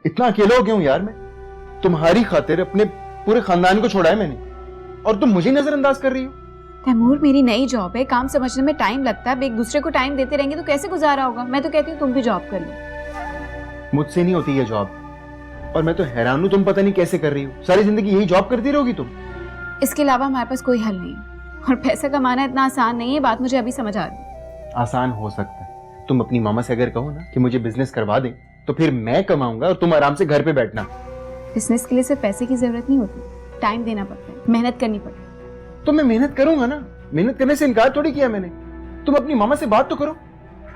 इतना अकेला हो गया हूं यार मैं। तुम्हारी खातिर अपने पूरे खानदान को छोड़ा है मैंने, और तुम मुझे नजरअंदाज कर रही हो। तैमूर, मेरी नई जॉब है, काम समझने में टाइम लगता है। अब एक दूसरे को टाइम देते रहेंगे तो कैसे गुजारा होगा। मैं तो कहती हूँ तुम भी जॉब कर लो। मुझसे नहीं होती ये जॉब, और मैं तो हैरान हूं तुम पता नहीं कैसे कर रही हो। सारी जिंदगी यही जॉब करती रहोगी तुम? इसके अलावा हमारे पास कोई हल नहीं है, और पैसा कमाना इतना आसान नहीं है। बात मुझे अभी समझ आ रही। आसान हो सकता है। तुम अपनी मामा से अगर कहो ना कि मुझे बिजनेस करवा दें, तो फिर मैं कमाऊंगा और तुम आराम से घर पे बैठना। बिजनेस के लिए सिर्फ पैसे की जरूरत नहीं होती, टाइम देना पड़ता है, मेहनत करनी पड़ती है। तो मैं मेहनत करूंगा ना, मेहनत करने से इनकार थोड़ी किया मैंने। तुम अपनी मामा से बात तो करो।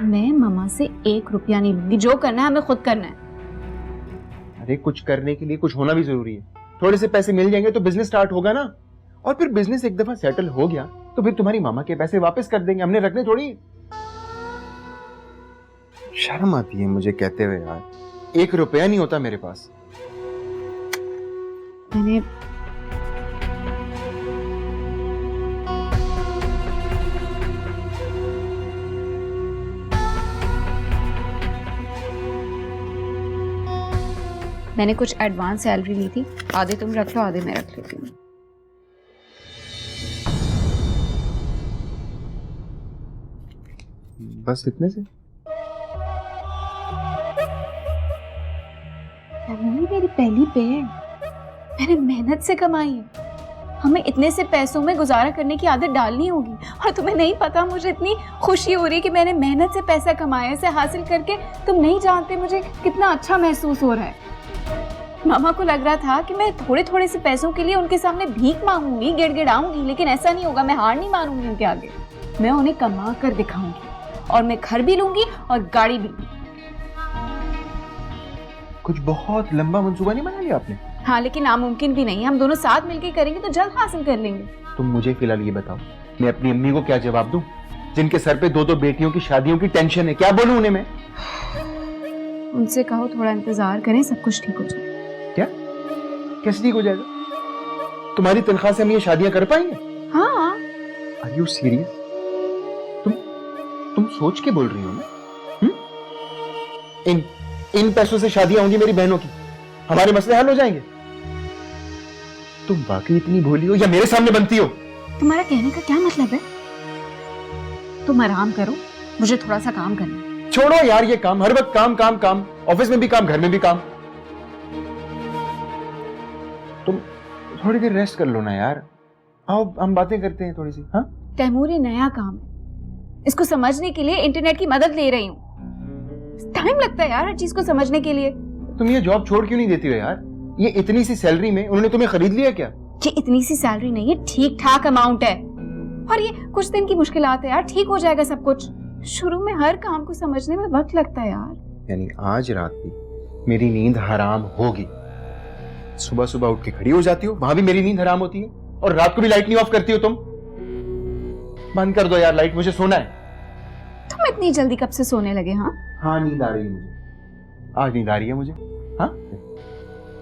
मैं मामा से 1 रुपया नहीं लूंगी। जो करना है हमें खुद करना है। अरे कुछ करने के लिए कुछ होना भी जरूरी है। थोड़े से पैसे मिल जाएंगे तो बिजनेस स्टार्ट होगा ना, और फिर बिजनेस एक दफा सेटल हो गया तो फिर तुम्हारी मामा के पैसे वापस कर देंगे, हमने रखने थोड़ी। शर्म आती है मुझे कहते हुए यार, 1 रुपया नहीं होता मेरे पास। मैंने मैंने कुछ एडवांस सैलरी ली थी, आधे तुम रख लो, आधे मैं रख लेती हूँ। बस इतने से? मेरी पहली पे है, मैंने मेहनत से कमाई है। हमें इतने से पैसों में गुजारा करने की आदत डालनी होगी। और तुम्हें नहीं पता मुझे इतनी खुशी हो रही है कि मैंने मेहनत से पैसा कमाया, इसे हासिल करके तुम नहीं जानते मुझे कितना अच्छा महसूस हो रहा है। मामा को लग रहा था कि मैं थोड़े थोड़े से पैसों के लिए उनके सामने भीख मांगूंगी, गिड़गिड़ाऊंगी, लेकिन ऐसा नहीं होगा। मैं हार नहीं मानूंगी उनके आगे। मैं उन्हें कमा कर दिखाऊंगी, और मैं घर भी लूंगी और गाड़ी भी लूंगी। कुछ बहुत लंबा मंसूबा नहीं बना लिया आपने? हाँ, लेकिन नामुमकिन भी नहीं है। हम दोनों साथ मिलकर करेंगे तो जल्द हासिल कर लेंगे। तुम मुझे फिलहाल ये बताओ, मैं अपनी अम्मी को क्या जवाब दूं, जिनके सर पे 2-2 बेटियों की शादियों की टेंशन है? क्या बोलूं उन्हें मैं? उनसे कहो थोड़ा इंतजार करें, सब कुछ ठीक हो जाए। क्या? कैसे ठीक हो जाएगा? तुम्हारी तनख्वाह से हम ये शादियां कर पाएंगे? हाँ। Are you serious? तुम सोच के बोल रही हो ना? इन पैसों से शादियां होंगी मेरी बहनों की, हमारे मसले हल हो जाएंगे। तुम वाकई इतनी भोली हो या मेरे सामने बनती हो? तुम्हारा कहने का क्या मतलब है? तुम आराम करो, मुझे थोड़ा सा काम करना है। छोड़ो यार ये काम, हर वक्त काम काम काम, ऑफिस में भी काम, घर में भी काम। तुम थोड़ी देर रेस्ट कर लो ना यार। आओ हम बातें करते हैं थोड़ी सी। हाँ, तैमूर, ये नया काम है, इसको समझने के लिए इंटरनेट की मदद ले रही हूँ। टाइम लगता है यार हर चीज को समझने के लिए। तुम ये जॉब छोड़ क्यों नहीं देती हो यार? ये इतनी सी सैलरी में उन्होंने तुम्हें खरीद लिया क्या? ये इतनी सी सैलरी नहीं है, ठीक ठाक अमाउंट है। और ये कुछ दिन की मुश्किलात है यार, ठीक हो जाएगा सब कुछ। शुरू में हर काम को समझने में वक्त लगता है यार। यानी आज रात भी मेरी नींद हराम होगी? सुबह सुबह उठ के खड़ी हो जाती हो, वहां भी मेरी नींद हराम होती है, और रात को भी लाइट नहीं ऑफ करती हो तुम। बंद कर दो यार लाइट, मुझे सोना है। तुम इतनी जल्दी कब से सोने लगे? हाँ नींद आ रही है मुझे, आज नींद आ रही है मुझे। हाँ,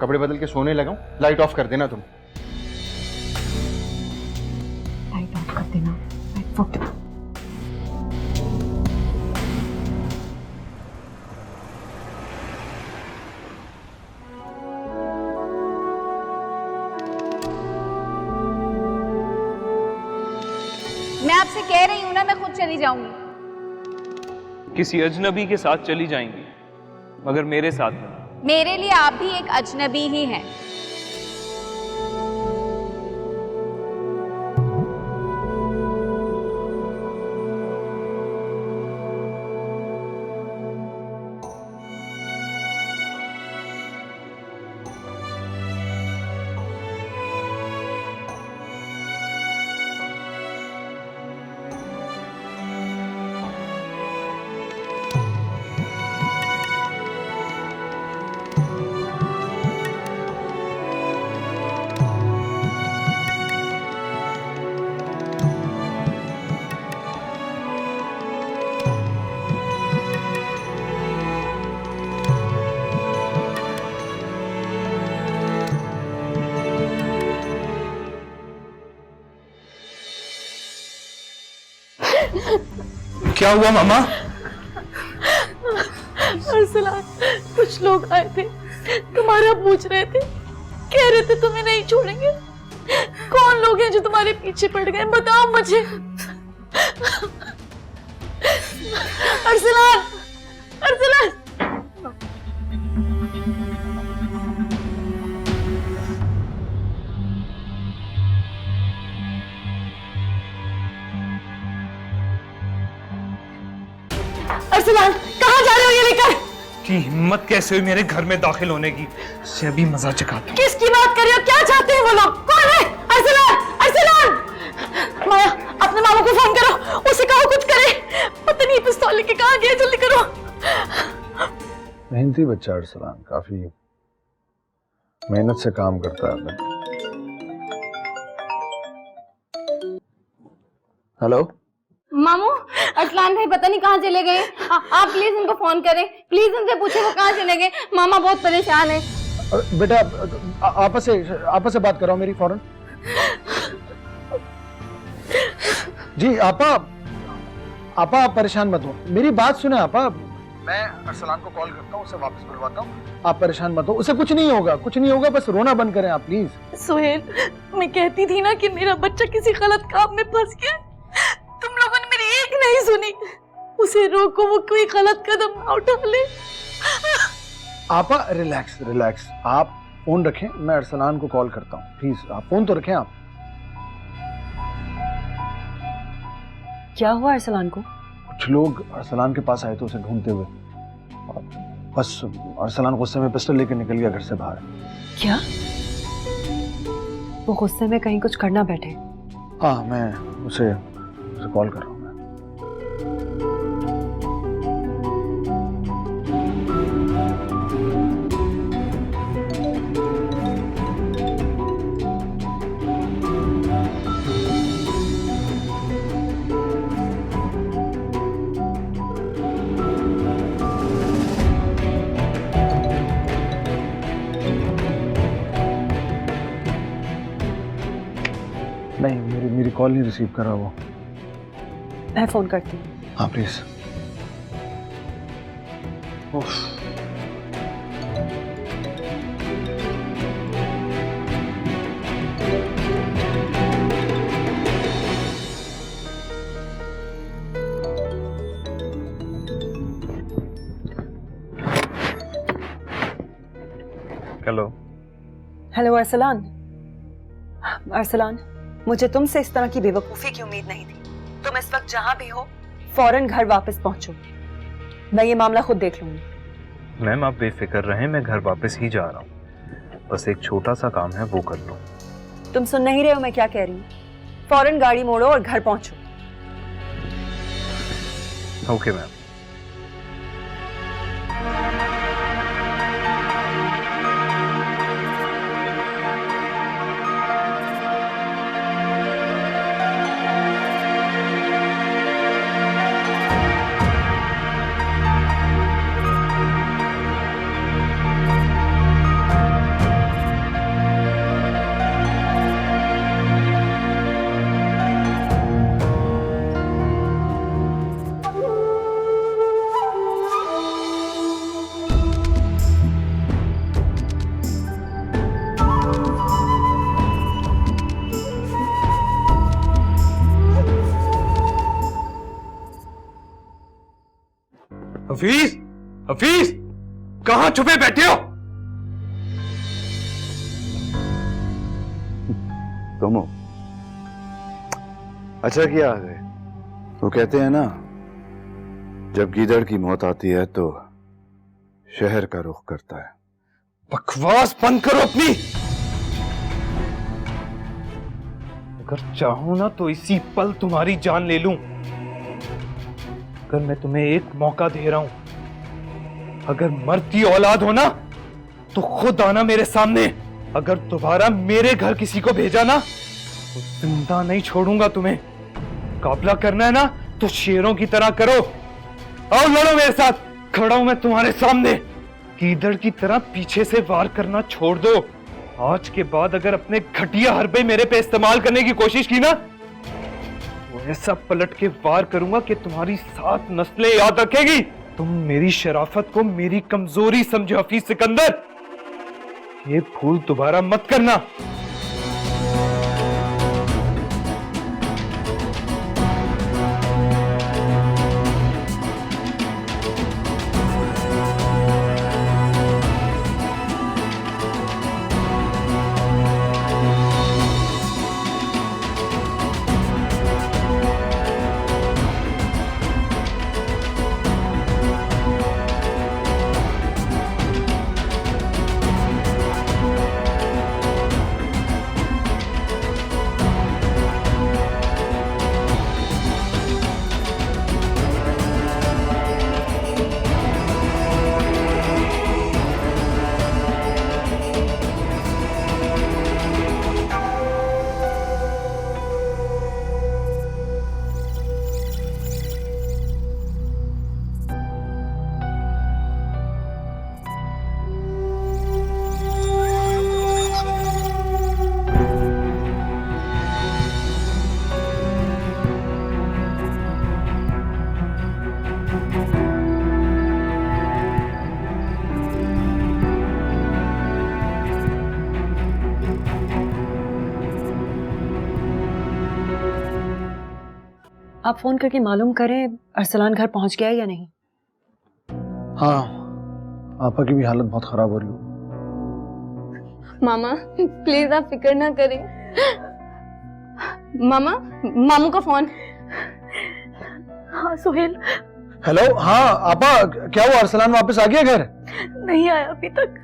कपड़े बदल के सोने लगा हूं, लाइट ऑफ कर देना तुम। लाइट ऑफ कर देना, लाइट ऑफ। मैं आपसे कह रही हूं ना, मैं खुद चली जाऊंगी। किसी अजनबी के साथ चली जाएंगी, मगर मेरे साथ नहीं। मेरे लिए आप भी एक अजनबी ही हैं। क्या हुआ मामा? अरसलान, कुछ लोग आए थे, तुम्हारा पूछ रहे थे, कह रहे थे तुम्हें नहीं छोड़ेंगे। कौन लोग हैं जो तुम्हारे पीछे पड़ गए, बताओ मुझे। अरसलान, अरसलान। अरसलान, कहाँ जा रहे हो ये लेकर? की हिम्मत कैसे हुई मेरे घर में दाखिल होने की? से अभी मजा चखाता हूं। किसकी बात कर रहे हो? क्या चाहते हैं वो लोग? कौन है? अरसलान, अरसलान। माया, अपने मामा को फोन करो, उसे कहो कुछ करे। पता नहीं पिस्तौल लेके कहाँ गया, जल्दी करो। मेहनती बच्चा अरसलान, काफी मेहनत से काम करता है। हेलो मामू, अरसलान भाई पता नहीं कहाँ चले गए। आप प्लीज उनको फोन करें, प्लीज उनसे पूछे वो कहाँ चले गए। मामा बहुत परेशान है। बेटा आपस से बात कराओ मेरी फौरन। जी आपा आप परेशान मत हो, मेरी बात सुने आपा। मैं अरसलान को कॉल करता हूँ, उसे वापस बुलवाता हूँ। आप परेशान मत हो, उसे कुछ नहीं होगा, कुछ नहीं होगा, बस रोना बंद करें आप प्लीज। सुहेल, मैं कहती थी ना कि मेरा बच्चा किसी गलत काम में फंस गया। तुम लोगों ने मेरी एक नहीं सुनी। उसे रोको, वो कोई गलत कदम ना उठा ले। आपा रिलैक्स रिलैक्स, आप फोन रखें, मैं अरसलान को कॉल करता हूँ। प्लीज आप फोन तो रखें आप। क्या हुआ अरसलान को? कुछ लोग अरसलान के पास आए थे उसे ढूंढते हुए, बस अरसलान गुस्से में पिस्टल लेकर निकल गया घर से बाहर। क्या? वो गुस्से में कहीं कुछ करना बैठे? हाँ, मैं उसे कॉल कर रहा हूँ। नहीं, मेरी कॉल नहीं रिसीव कर रहा वो। मैं फोन करती हूँ। हाँ please. Hello. Hello Arsalan. Arsalan, मुझे तुमसे इस तरह की बेवकूफी की उम्मीद नहीं थी। तुम इस वक्त जहां भी हो फौरन घर वापस पहुंचो। मैं ये मामला खुद देख लूंगी। मैम आप बेफिक्र रहें, मैं घर वापस ही जा रहा हूँ। बस एक छोटा सा काम है, वो कर लो। तुम सुन नहीं रहे हो मैं क्या कह रही हूँ? फौरन गाड़ी मोड़ो और घर पहुंचो। Okay ma'am. हफीज, हफीज, कहां छुपे बैठे हो? तुम हो? अच्छा किया आ गए। वो कहते हैं ना, जब गीदड़ की मौत आती है तो शहर का रुख करता है। बकवास बंद करो अपनी। अगर चाहूं ना तो इसी पल तुम्हारी जान ले लूं। अगर मैं तुम्हें एक मौका दे रहा हूं, अगर मरती औलाद हो ना तो खुद आना मेरे सामने। अगर दोबारा मेरे घर किसी को भेजा ना तो जिंदा नहीं छोड़ूंगा तुम्हें। मुकाबला करना है ना तो शेरों की तरह करो। आओ लड़ो मेरे साथ। खड़ा हूं मैं तुम्हारे सामने। गीदड़ की तरह पीछे से वार करना छोड़ दो। आज के बाद अगर अपने घटिया हरबे मेरे पे इस्तेमाल करने की कोशिश की ना तो ऐसा पलट के वार करूंगा कि तुम्हारी 7 नस्लें याद रखेगी। तुम मेरी शराफत को मेरी कमजोरी समझो हफीज सिकंदर। ये भूल दोबारा मत करना। आप फोन करके मालूम करें अरसलान घर पहुंच गया है या नहीं। हाँ, आपा की भी हालत बहुत खराब हो रही हो। मामा प्लीज आप फिक्र ना करें। मामा, मामू का फोन। हाँ सुहेल। हेलो, हाँ आपा, क्या हुआ? अरसलान वापस आ गया घर? नहीं आया अभी तक।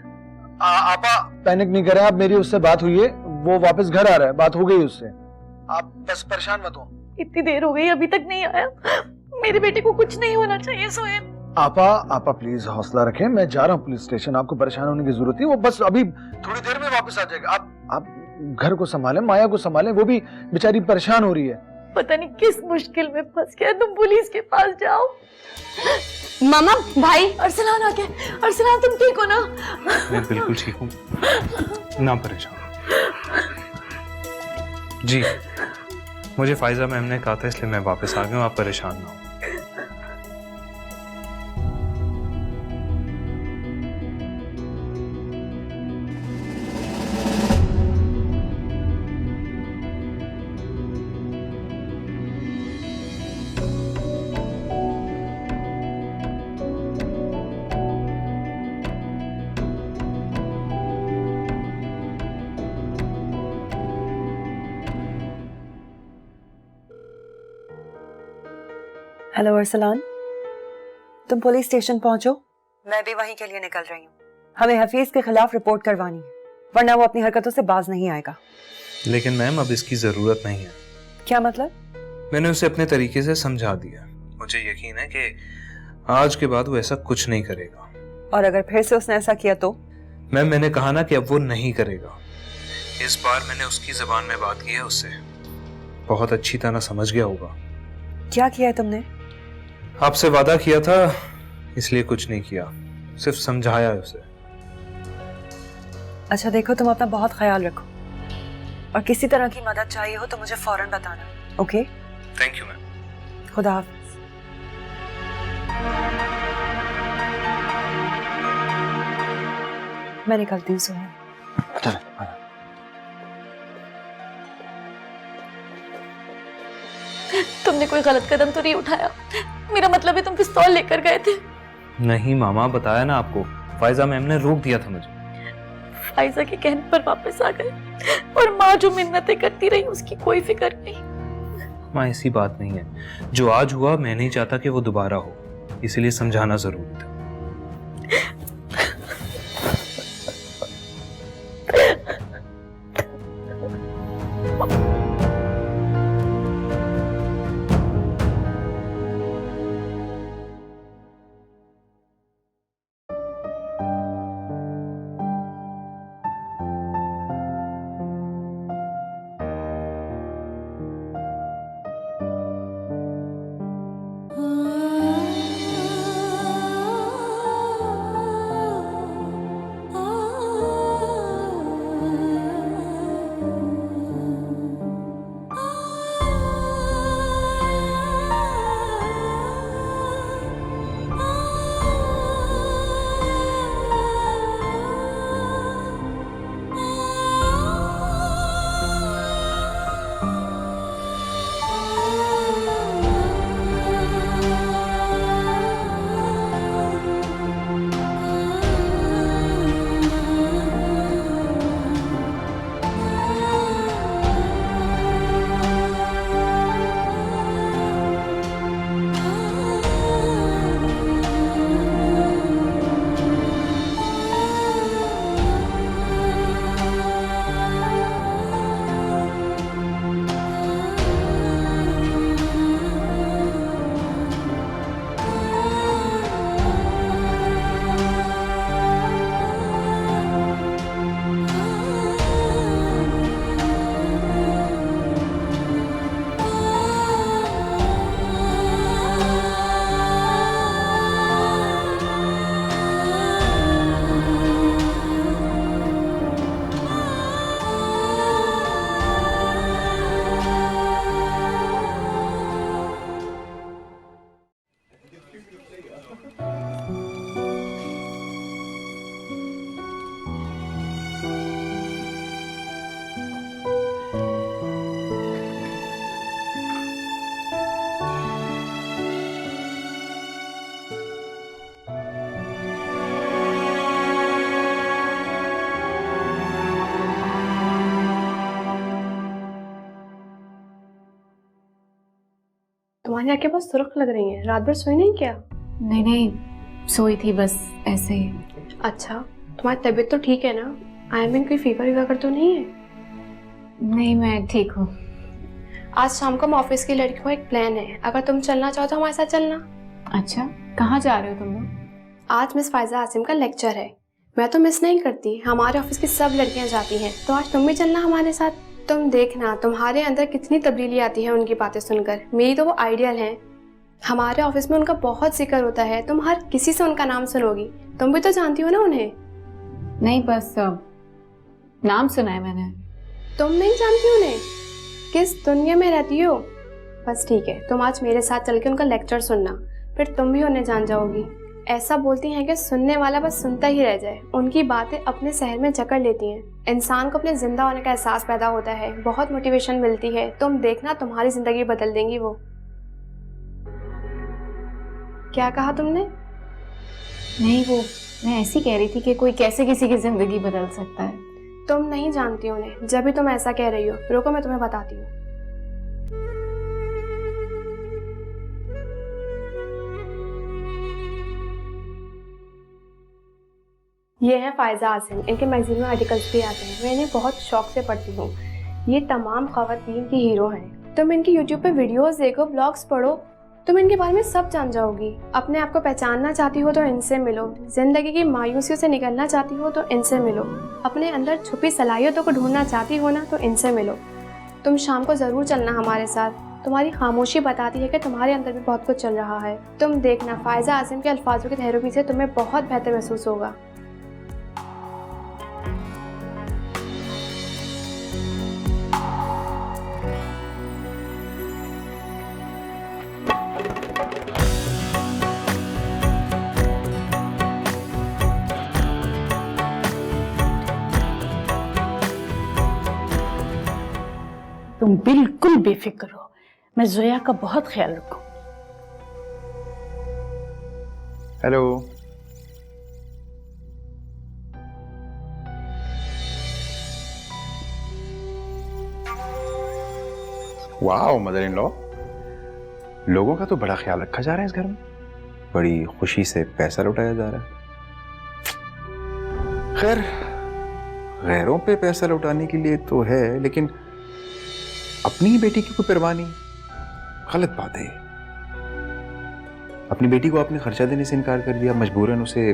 आपा पैनिक नहीं करें आप, मेरी उससे बात हुई है, वो वापस घर आ रहा है, बात हो गई उससे। आप बस परेशान मत हो। इतनी देर हो गई अभी तक नहीं आया। मेरे बेटे को कुछ नहीं होना चाहिए सोहेल। आपा प्लीज हौसला रखें, मैं जा रहा हूँ पुलिस स्टेशन, आपको परेशान होने की जरूरत नहीं, वो बस अभी थोड़ी देर में वापस आ जाएगा। आप घर को संभालें, माया को संभालें, वो भी बेचारी परेशान हो रही है। पता नहीं किस मुश्किल में फंस गया, तुम पुलिस के पास जाओ। मामा, भाई, अरसलान आ गया। अरसलान तुम ठीक हो ना? मैं बिल्कुल ठीक हूँ, ना परेशान। जी, मुझे फाइजा मैम ने कहा था इसलिए मैं वापस आ गया हूँ, आप परेशान ना हो। हेलो अरसलान, तुम पुलिस स्टेशन पहुंचो, मैं भी वहीं के लिए निकल रही हूँ। हमें हफीज के खिलाफ रिपोर्ट करवानी है, वरना वो अपनी हरकतों से बाज नहीं आएगा। लेकिन मैम अब इसकी जरूरत नहीं है। क्या मतलब? मैंने उसे अपने तरीके से समझा दिया, मुझे यकीन है कि आज के बाद वो ऐसा कुछ नहीं करेगा। और अगर फिर से उसने ऐसा किया तो? मैम मैंने कहा ना कि अब वो नहीं करेगा। इस बार मैंने उसकी जबान में बात की है उससे, बहुत अच्छी तरह समझ गया होगा। क्या किया है तुमने? आपसे वादा किया था इसलिए कुछ नहीं किया, सिर्फ समझाया है उसे। अच्छा देखो, तुम अपना बहुत ख्याल रखो, और किसी तरह की मदद चाहिए हो तो मुझे फौरन बताना, ओके? Thank you ma'am. खुदा हाफिज। मैं निकलती हूँ सोहेल। चले। तुमने कोई गलत कदम तो नहीं उठाया? मेरा मतलब है तुम पिस्तौल लेकर गए थे। नहीं मामा, बताया ना आपको, फाइजा मैम ने रोक दिया था मुझे। फाइजा के कहने पर वापस आ गए, और माँ जो मिन्नतें करती रही उसकी कोई फिक्र नहीं। माँ ऐसी बात नहीं है, जो आज हुआ मैं नहीं चाहता कि वो दोबारा हो, इसलिए समझाना जरूरी था। मेरी आंखें बहुत सुर्ख लग रही हैं। रात भर सोई नहीं क्या? नहीं नहीं, सोई थी बस ऐसे ही। अच्छा, तुम्हारी तबीयत तो ठीक है ना? आई मीन कोई फीवर वीवर तो नहीं है? नहीं, मैं ठीक हूँ। आज शाम को हम ऑफिस की लड़कियों का एक प्लान है, अगर तुम चलना चाहो तो हमारे साथ चलना। अच्छा, कहाँ जा रहे हो तुम लोग? आज मिस फायजा आसिम का लेक्चर है। मैं तो मिस नहीं करती, हमारे ऑफिस की सब लड़कियां जाती हैं, तो आज तुम भी चलना हमारे साथ। तुम देखना तुम्हारे अंदर कितनी तब्दीली आती है उनकी बातें सुनकर। मेरी तो वो आइडियल हैं। हमारे ऑफिस में उनका बहुत जिक्र होता है, तुम हर किसी से उनका नाम सुनोगी। तुम भी तो जानती हो ना उन्हें। नहीं, बस नाम सुना है मैंने। तुम नहीं जानती उन्हें? किस दुनिया में रहती हो? बस ठीक है, तुम आज मेरे साथ चल के उनका लेक्चर सुनना, फिर तुम भी उन्हें जान जाओगी। ऐसा बोलती हैं कि सुनने वाला बस सुनता ही रह जाए। उनकी बातें अपने शहर में जकड़ लेती हैं। इंसान को अपने जिंदा होने का एहसास पैदा होता है, बहुत मोटिवेशन मिलती है। तुम देखना तुम्हारी जिंदगी बदल देंगी वो। क्या कहा तुमने? नहीं, वो मैं ऐसी कह रही थी कि कोई कैसे किसी की जिंदगी बदल सकता है। तुम नहीं जानती उन्हें। जब भी तुम ऐसा कह रही हो, रुको मैं तुम्हें बताती हूँ। ये है फायजा आसिम। इनके मैगजीन में आर्टिकल्स भी आते हैं, मैं इन्हें बहुत शौक से पढ़ती हूँ। ये तमाम खवातीन की हीरो हैं। तुम इनकी यूट्यूब पे वीडियोस देखो, ब्लॉग्स पढ़ो, तुम इनके बारे में सब जान जाओगी। अपने आप को पहचानना चाहती हो तो इनसे मिलो। जिंदगी की मायूसियों से निकलना चाहती हो तो इनसे मिलो। अपने अंदर छुपी सलाहियतों को ढूंढना चाहती हो ना, तो इनसे मिलो। तुम शाम को जरूर चलना हमारे साथ। तुम्हारी खामोशी बताती है कि तुम्हारे अंदर भी बहुत कुछ चल रहा है। तुम देखना, फायजा आसिम के अल्फाजों की थेरेपी से तुम्हें बहुत बेहतर महसूस होगा। तुम बिल्कुल बेफिक्र हो, मैं जोया का बहुत ख्याल रखूं। हेलो। वाह मदर इन लॉ, लोगों का तो बड़ा ख्याल रखा जा रहा है इस घर में। बड़ी खुशी से पैसा लौटाया जा रहा है। खैर, गैरों पे पैसा लौटाने के लिए तो है, लेकिन अपनी ही बेटी की कोई परवाह नहीं। गलत बात है। अपनी बेटी को आपने खर्चा देने से इनकार कर दिया, मजबूरन उसे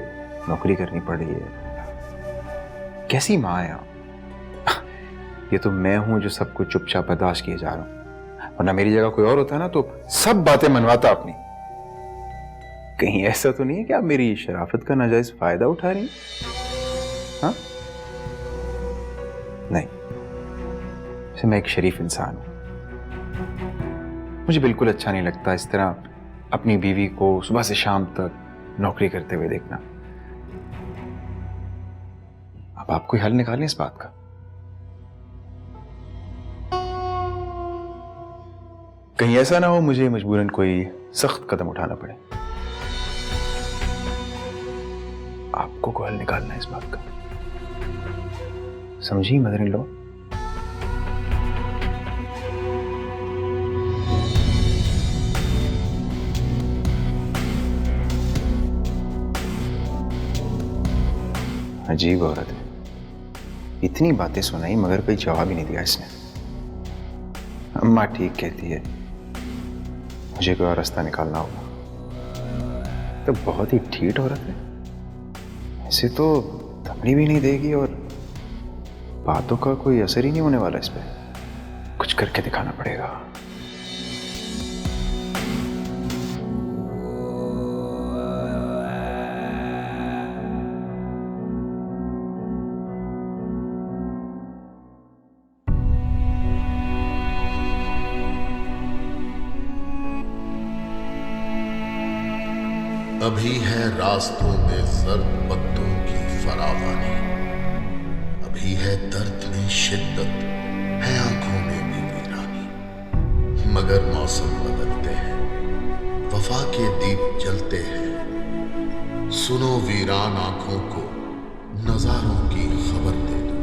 नौकरी करनी पड़ रही है। कैसी माँ है आप? ये तो मैं हूं जो सब कुछ चुपचाप बर्दाश्त किए जा रहा हूं, वरना मेरी जगह कोई और होता ना तो सब बातें मनवाता अपनी। कहीं ऐसा तो नहीं है कि आप मेरी शराफत का नाजायज फायदा उठा रही हैं? हाँ? नहीं, वैसे मैं एक शरीफ इंसान हूं। मुझे बिल्कुल अच्छा नहीं लगता इस तरह अपनी बीवी को सुबह से शाम तक नौकरी करते हुए देखना। अब आप कोई हल निकालें इस बात का। कहीं ऐसा ना हो मुझे मजबूरन कोई सख्त कदम उठाना पड़े। आपको कोई हल निकालना है इस बात का, समझी मदर इन लॉ? अजीब औरत है, इतनी बातें सुनाई मगर कोई जवाब ही नहीं दिया इसने। अम्मा ठीक कहती है, मुझे कोई और रास्ता निकालना होगा। तो बहुत ही ठीठ औरत है, ऐसे तो थमने भी नहीं देगी और बातों का कोई असर ही नहीं होने वाला इस पर। कुछ करके दिखाना पड़ेगा। अभी है रास्तों में जर्द पत्तों की फरावानी, अभी है दर्द में शिद्दत, है आंखों में भी वीरानी। मगर मौसम बदलते हैं, वफा के दीप जलते हैं। सुनो वीरान आंखों को नजारों की खबर दे दो।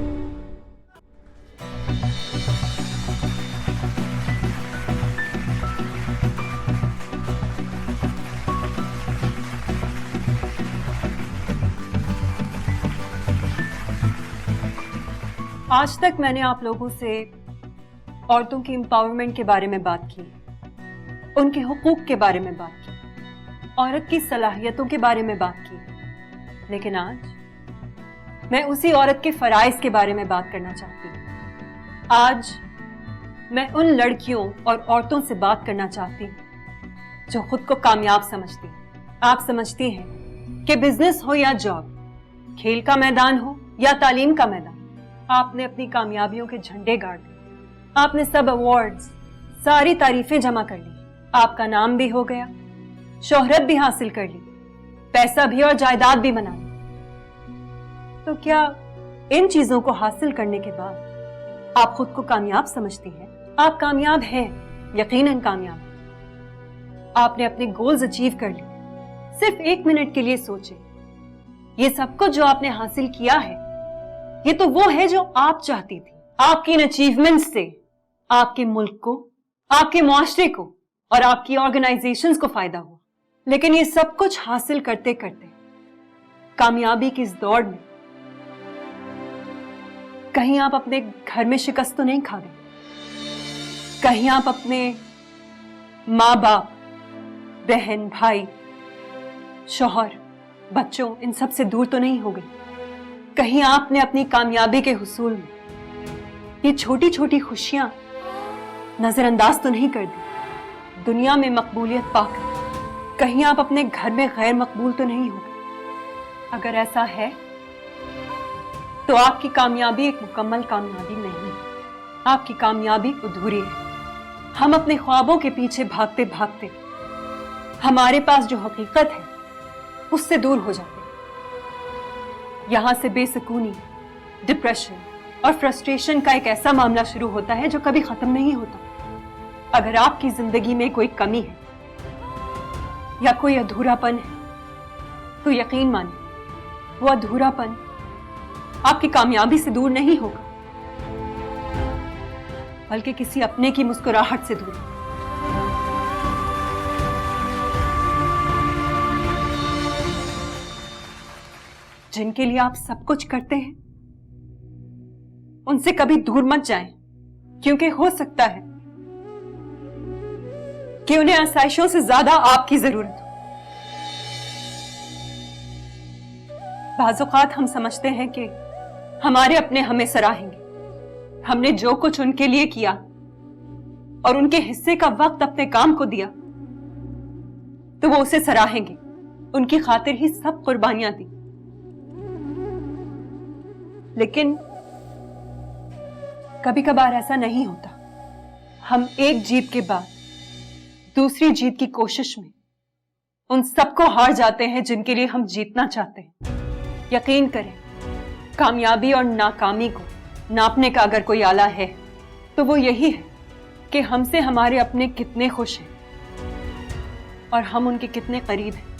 आज तक मैंने आप लोगों से औरतों की एम्पावरमेंट के बारे में बात की, उनके हुकूक के बारे में बात की, औरत की सलाहियतों के बारे में बात की, लेकिन आज मैं उसी औरत के फराइज के बारे में बात करना चाहती हूँ। आज मैं उन लड़कियों और औरतों से बात करना चाहती हूँ जो खुद को कामयाब समझती हैं। आप समझती हैं कि बिजनेस हो या जॉब, खेल का मैदान हो या तालीम का मैदान, आपने अपनी कामयाबियों के झंडे गाड़ दिए, आपने सब अवार्ड्स, सारी तारीफें जमा कर ली, आपका नाम भी हो गया, शोहरत भी हासिल कर ली, पैसा भी और जायदाद भी बना ली। तो क्या इन चीजों को हासिल करने के बाद आप खुद को कामयाब समझती हैं? आप कामयाब हैं, यकीनन कामयाब हैं। आपने अपने गोल्स अचीव कर लिए। सिर्फ 1 मिनट के लिए सोचें, ये सब कुछ जो आपने हासिल किया है, ये तो वो है जो आप चाहती थी। आपकी इन अचीवमेंट्स से आपके मुल्क को, आपके मुआशरे को और आपकी ऑर्गेनाइजेशंस को फायदा हुआ। लेकिन ये सब कुछ हासिल करते करते कामयाबी की इस दौड़ में कहीं आप अपने घर में शिकस्त तो नहीं खा गए? कहीं आप अपने माँ बाप, बहन, भाई, शौहर, बच्चों, इन सब से दूर तो नहीं हो गई? कहीं आपने अपनी कामयाबी के हुसूल में ये छोटी छोटी खुशियां नजरअंदाज तो नहीं कर दी? दुनिया में मकबूलियत पाकर कहीं आप अपने घर में गैर मकबूल तो नहीं हो गए? अगर ऐसा है तो आपकी कामयाबी एक मुकम्मल कामयाबी नहीं है, आपकी कामयाबी अधूरी है। हम अपने ख्वाबों के पीछे भागते भागते हमारे पास जो हकीकत है उससे दूर हो जाते हैं। यहां से बेसुकूनी, डिप्रेशन और फ्रस्ट्रेशन का एक ऐसा मामला शुरू होता है जो कभी खत्म नहीं होता। अगर आपकी जिंदगी में कोई कमी है या कोई अधूरापन है तो यकीन मानिए वो अधूरापन आपकी कामयाबी से दूर नहीं होगा, बल्कि किसी अपने की मुस्कुराहट से दूर। जिनके लिए आप सब कुछ करते हैं उनसे कभी दूर मत जाएं, क्योंकि हो सकता है कि उन्हें आसाइशों से ज्यादा आपकी जरूरत हो। बाज़-औक़ात हम समझते हैं कि हमारे अपने हमें सराहेंगे, हमने जो कुछ उनके लिए किया और उनके हिस्से का वक्त अपने काम को दिया तो वो उसे सराहेंगे, उनकी खातिर ही सब कुर्बानियां दी। लेकिन कभी कभार ऐसा नहीं होता। हम एक जीत के बाद दूसरी जीत की कोशिश में उन सबको हार जाते हैं जिनके लिए हम जीतना चाहते हैं। यकीन करें, कामयाबी और नाकामी को नापने का अगर कोई आला है तो वो यही है कि हमसे हमारे अपने कितने खुश हैं और हम उनके कितने करीब हैं।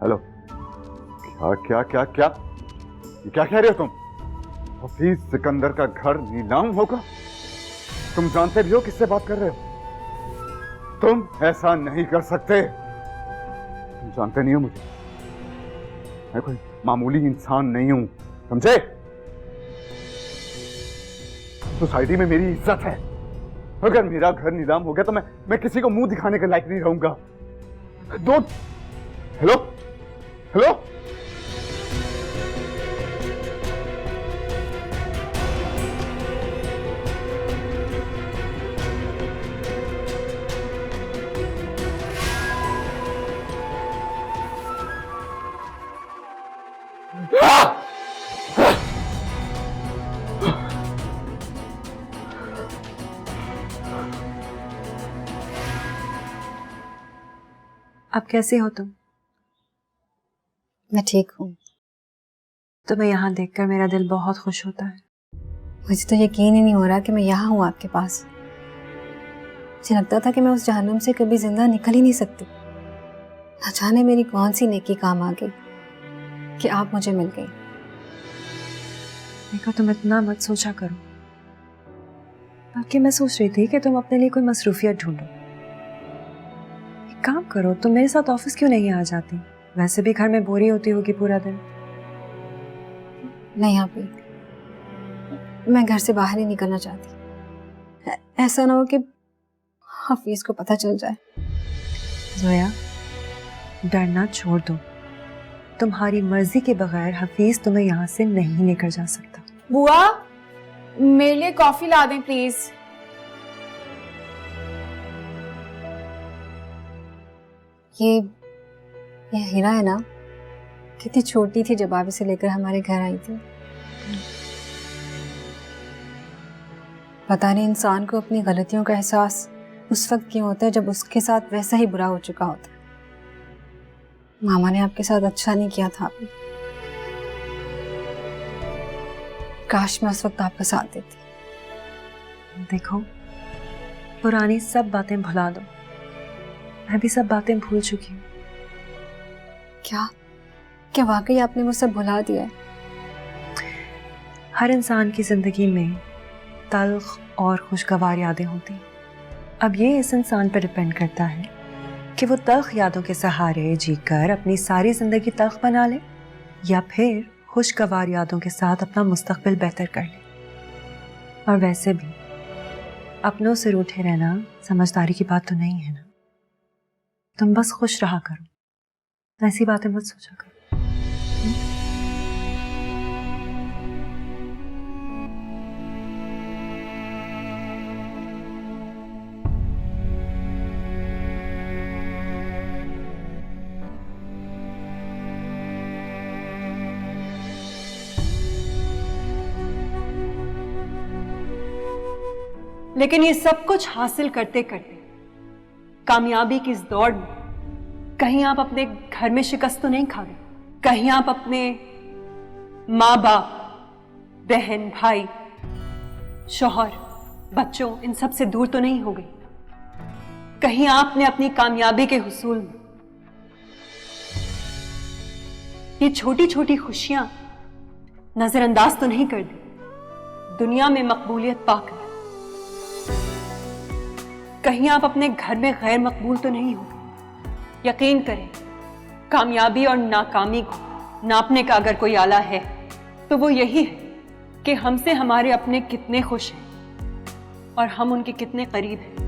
हेलो, क्या क्या क्या क्या ये क्या कह रहे हो तुम? हफीज सिकंदर का घर नीलाम होगा? तुम जानते भी हो किससे बात कर रहे हो? तुम ऐसा नहीं कर सकते। तुम जानते नहीं हो मुझे, मैं कोई मामूली इंसान नहीं हूं, समझे? सोसाइटी में मेरी इज्जत है। अगर मेरा घर नीलाम हो गया तो मैं किसी को मुंह दिखाने के लायक नहीं रहूंगा। डोंट। हेलो हेलो, अब कैसे हो तुम? मैं ठीक हूँ। तुम्हें यहाँ देखकर मेरा दिल बहुत खुश होता है। मुझे तो यकीन ही नहीं हो रहा कि मैं यहाँ हूँ आपके पास। मुझे लगता था कि मैं उस जहन्नुम से कभी जिंदा निकल ही नहीं सकती। न जाने मेरी कौन सी नेकी काम आ गई कि आप मुझे मिल गई। देखो, तुम इतना मत सोचा करो, बल्कि मैं सोच रही थी कि तुम अपने लिए कोई मसरूफियत ढूंढो। एक काम करो, तुम मेरे साथ ऑफिस क्यों नहीं आ जाती? वैसे भी घर में बोरी होती होगी पूरा दिन। नहीं आप भी, मैं घर से बाहर ही निकलना चाहती। ऐसा ना हो कि हफीज को पता चल जाए। जोया, डरना छोड़ दो। तुम्हारी मर्जी के बगैर हफीज तुम्हें यहाँ से नहीं लेकर जा सकता। बुआ, मेरे लिए कॉफी ला दें प्लीज। ये हीरा है ना, कितनी छोटी थी जब आप इसे लेकर हमारे घर आई थी। पता नहीं इंसान को अपनी गलतियों का एहसास उस वक्त क्यों होता है जब उसके साथ वैसा ही बुरा हो चुका होता है। मामा ने आपके साथ अच्छा नहीं किया था अभी। काश मैं उस वक्त आपका साथ देती। देखो, पुरानी सब बातें भुला दो। मैं भी सब बातें भूल चुकी हूँ। क्या वाकई आपने वो सब भुला दिया है? हर इंसान की जिंदगी में तल्ख और खुशगवार यादें होती। अब ये इस इंसान पर डिपेंड करता है कि वो तल्ख यादों के सहारे जीकर अपनी सारी जिंदगी तल्ख बना ले, या फिर खुशगवार यादों के साथ अपना मुस्तकबिल बेहतर कर ले। और वैसे भी अपनों से रूठे रहना समझदारी की बात तो नहीं है ना। तुम बस खुश रहा करो, ऐसी बातें मत सोचा करो। लेकिन ये सब कुछ हासिल करते करते कामयाबी की इस दौड़ में कहीं आप अपने घर में शिकस्त तो नहीं खा गए? कहीं आप अपने माँ बाप, बहन, भाई, शौहर, बच्चों, इन सब से दूर तो नहीं हो गई? कहीं आपने अपनी कामयाबी के हुसूल में ये छोटी छोटी खुशियां नजरअंदाज तो नहीं कर दी? दुनिया में मकबूलियत पाकर कहीं आप अपने घर में गैर मकबूल तो नहीं हो? यकीन करें, कामयाबी और नाकामी को नापने का अगर कोई आला है तो वो यही है कि हमसे हमारे अपने कितने खुश हैं और हम उनके कितने करीब हैं।